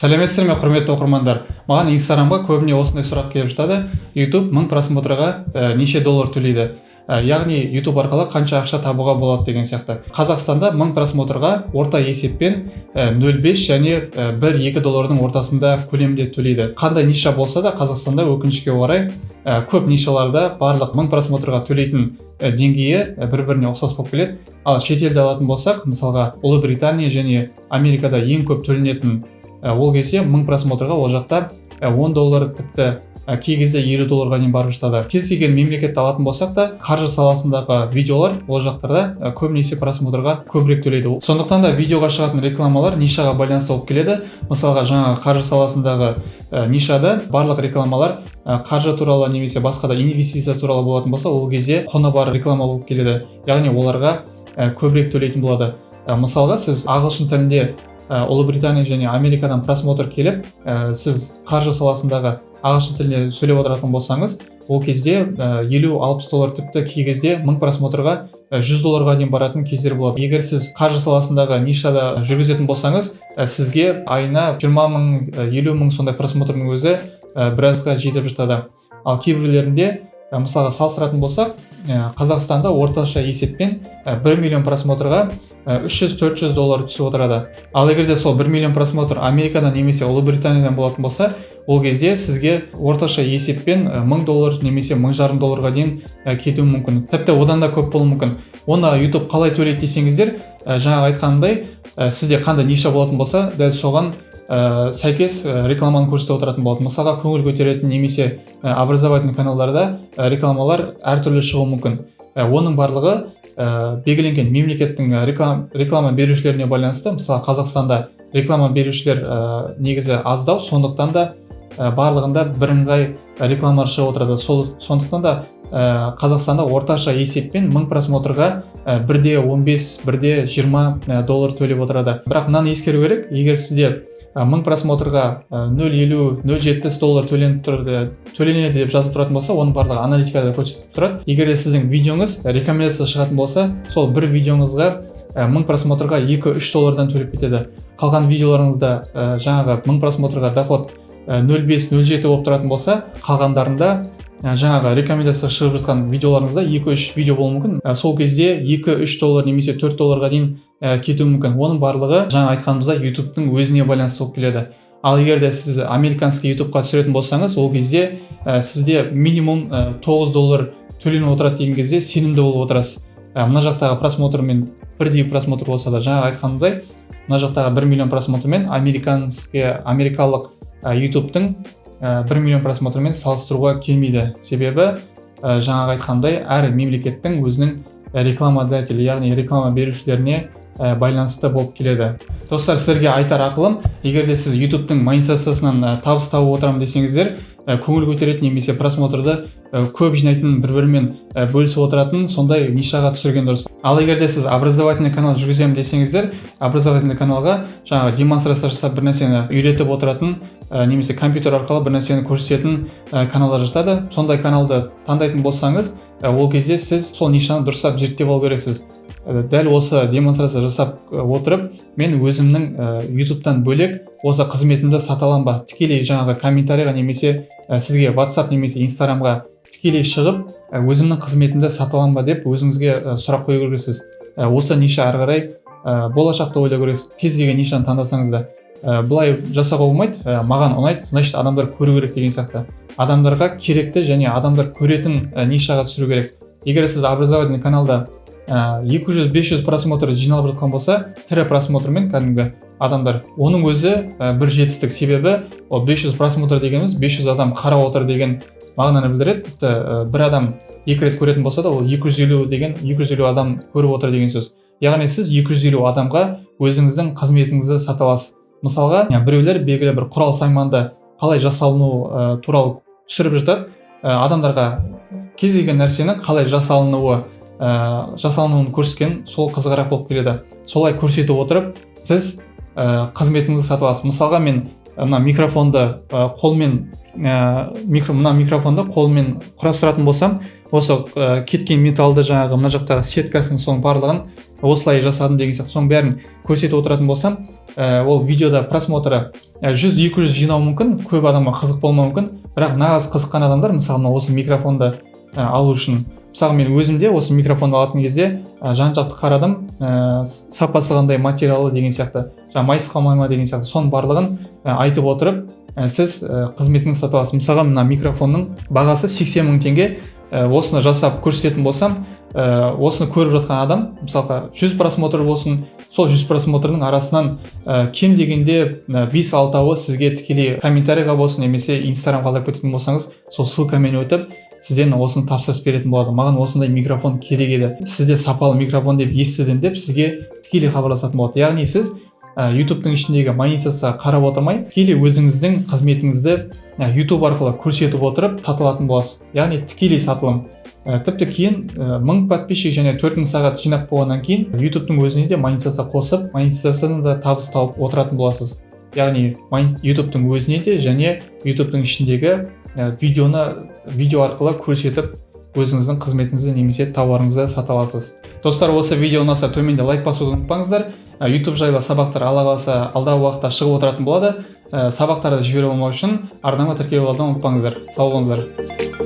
Сәлеметсіздер ме, құрметті оқырмандар? Маған Инстаграмға көбіне осындай сұрақ келіп жатады. YouTube 1000 просмотрға неше доллар төлейді? Яғни YouTube арқылы қанша ақша табуға болады деген сияқты. Қазақстанда 1000 просмотрға орта есеппен 0,5 және 1-2 доллардың ортасында көлемде төлейді. Қандай ниша болса да Қазақстанда өкінішке орай көп нишаларда барлық 1000 просмотрға төлейтін деңгейі бір-біріне ұқсас болып келеді. Ал шетелде алатын болсақ, мысалға Ұлыбритания және Америкада ең көп төленетін ол кезде 1000 просмотрға ол жақта 10 доллар, тіпті кей кезде 50 долларға дейін барып жатады. Кез келген мемлекетті алатын болсақ та, қаржы саласындағы видеолар ол жақтарда көбінесе просмотрға көбірек төлейді. Сондықтан да видеоға шығатын рекламалар нишаға байланысты болып келеді. Мысалға жаңағы қаржы саласындағы нишада барлық рекламалар қаржы туралы немесе басқа да инвестиция туралы болатын болса, ол кезде құны бар реклама болып келеді. Яғни оларға көбірек төлейтін болады. Мысалға сіз ағылшын тілінде Ұлыбритания және Америкадан просмотр келіп, сіз қаржы саласындағы ағылшын тілінде сөйлеп отыратын болсаңыз, ол кезде 50-60 доллар, тіпті кей кезде 1000 просмотрға 100 долларға дейін баратын кездер болады. Егер сіз қаржы саласындағы нишада жүргізетін болсаңыз, сізге айына 20 мың, 50 мың сондай просмотрның өзі біразға жетіп жатады. Ал кейбіреулерінде мысалға салыстыратын болсақ, Қазақстанда орташа есеппен 1 миллион просмотрға 300-400 доллар түсіп отырады. Ал егерде сол 1 миллион просмотр Америкадан немесе Ұлыбританиядан болатын болса, ол кезде сізге орташа есеппен 1000 доллар немесе 1500 долларға дейін кетуі мүмкін. Тіпті одан да көп болуы мүмкін. Оны YouTube қалай төлейді десеңіздер, жаңа айтқанымдай, сізде қандай ниша болатын болса, дәл соған сәйкес рекламаны көрсетіп отыратын болады. Мысалға, көңіл көтеретін немесе образовательный каналдарда рекламалар әртүрлі шығуы мүмкін. Оның барлығы белгіленген мемлекеттің реклама берушілеріне байланысты. Мысалы, Қазақстанда реклама берушілер негізі аздау, сондықтан да барлығында бірыңғай рекламалар шығып отырады. Сондықтан да Қазақстанда орташа есеппен 1000 просмотрға 1-15, 1-20 доллар төлеп отырады. Бірақ мынаны ескеру керек, егер сізде 1000 просмотрға 0,50, 0,70 доллар төленеді деп жазып тұратын болса, оның барлығы аналитикада көрсетіп тұрады. Егер сіздің видеоңыз рекомендация шығатын болса, сол бір видеоңызға 1000 просмотрға 2-3 доллардан төлеп кетеді. Қалған видеоларыңызда жаңағы 1000 просмотрға доход 0,5-0,7 болып тұратын болса, қалғандарында жаңағы рекомендация шығып жатқан видеоларыңызда 2-3 видео болуы мүмкін. Сол кезде 2-3 доллар немесе 4 долларға дейін кетуі мүмкін. Оның барлығы жаңа айтқанымызда YouTube-тың өзіне байланысты болып келеді. Ал егер де сіз американский YouTube-қа түсіретін болсаңыз, ол кезде сізде минимум 9 доллар төленіп отырады деген кезде сенімді болып отырасыз. Мына жақтағы просмотрмен бірдей просмотр болса да, жаңа айтқанымдай, мына жақтағы 1 миллион просмотрмен америкалық YouTube-тың 1 миллион просмотрмен салыстыруға келмейді. Себебі жаңа айтқандай, әр мемлекеттің өзінің рекламодателі, яғни реклама берушілеріне байланысты болып келеді. Достар, сіздерге айтар ақылым, егер де сіз YouTube-тың монетизациясынан табыс тауып отырамын десеңіздер, көңіл көтеретін немесе просмотрды көп жинайтын, бір-бірімен бөлісіп отыратын сондай нишаға түсірген дұрыс. Ал егер де сіз образовательный канал жүргіземін десеңіздер, образовательный каналға жаңағы демонстрация жасап бір нәрсені үйретіп отыратын немесе компьютер арқылы бір нәрсені көрсететін каналдар жатады. Сондай каналды таңдайтын болсаңыз, ол кезде сіз сол нишаны дұрыстап зерттеп алу керексіз. Дәл осы демонстрация жасап отырып, мен өзімнің YouTube-тан бөлек осы қызметімді сата аламын ба? Тікелей жаңағы комментарийға немесе сізге WhatsApp немесе Instagramға тікелей шығып, өзімнің қызметімді сата аламын ба деп өзіңізге сұрақ қою керексіз. Осы ниша ары қарай болашақта ойлау керексіз. Кез келген нишаны таңдасаңыз да. Бұлай жасауға болмайды, маған ұнайды, значит адамдар көру керек деген сияқты. Адамдарға керекті және адамдар көретін нишаға түсіру керек. Егер сіз образовательный каналда 200-500 просмотр жиналып жатқан болса, тірі просмотрмен кәдімгі адамдар, оның өзі бір жетістік. Себебі ол 500 просмотр дегеніміз 500 адам қарап отыр деген мағынаны білдіреді. Тіпті бір адам 2 рет көретін болса да, ол 250 адам көріп отыр деген сөз. Яғни сіз 250 адамға өзіңіздің қызметіңізді сата аласыз. Мысалға, біреулер белгілі бір құрал сайманды қалай жасалыну туралы түсіріп жатады. Адамдарға кез келген нәрсенің қалай жасалынуын көрсеткен сол қызығырақ болып келеді. Солай көрсетіп отырып, сіз қызметіңізді сатып аласыз. Мысалға, мен мына микрофонды қолмен құрастыратын болсам, осы кеткен металды жаңағы мына жақтағы сеткасын соның барлығын осылай жасадым деген сияқты соның бәрін көрсетіп отыратын болсам, ол видеода просмотры 100-200 жинау мүмкін, көп адамға қызық болмауы мүмкін, бірақ нағыз қызыққан адамдар мысалы осы микрофонды алу үшін, мысалы мен өзімде осы микрофонды алатын кезде жан-жақты қарадым, сапасы қандай, материалы деген сияқты, майысып қалмай ма деген сияқты, соның барлығын айтып отырып, сіз қызметіңізді сатып аласыз. Мысалға мына микрофонның бағасы 80 мың теңге. Осыны жасап көрсететін болсам, осыны көріп жатқан адам, мысалға 100 просмотр болсын, сол 100 просмотрның арасынан кем дегенде 5-6-ы сізге тікелей комментарийға болсын, немесе Инстаграм қалдырып кететін болсаңыз, сол ссылкамен өтіп, сізден осыны тапсырыс беретін болады. Маған осындай микрофон керек еді, сізде сапалы микрофон деп естідім деп сізге тікелей хабарласатын болады. Яғни сіз YouTube-тың ішіндегі монетизацияға қарап отырмай, тікелей өзіңіздің қызметіңізді YouTube арқылы көрсетіп отырып сатылатын боласыз. Яғни тікелей сатылым. Тіпті кейін 1000 подписчик және 4000 сағат жинап болғаннан кейін YouTube-тың өзіне де монетизация қосып, монетизациядан да табыс тауып отыратын боласыз. Яғни YouTube-тың өзіне де және YouTube-тың ішіндегі видео арқылы көрсетіп өзіңіздің қызметіңізді немесе тауарыңызды сата аласыз. Достар, осы видео ұнаса төменде лайк басуды ұмытпаңыздар. YouTube жайлы сабақтар алла қаласа алдағы уақытта шығып отыратын болады. Сабақтарды жіберіп алмау үшін арнама тіркеліп алуды ұмытпаңыздар. Сау болыңыздар.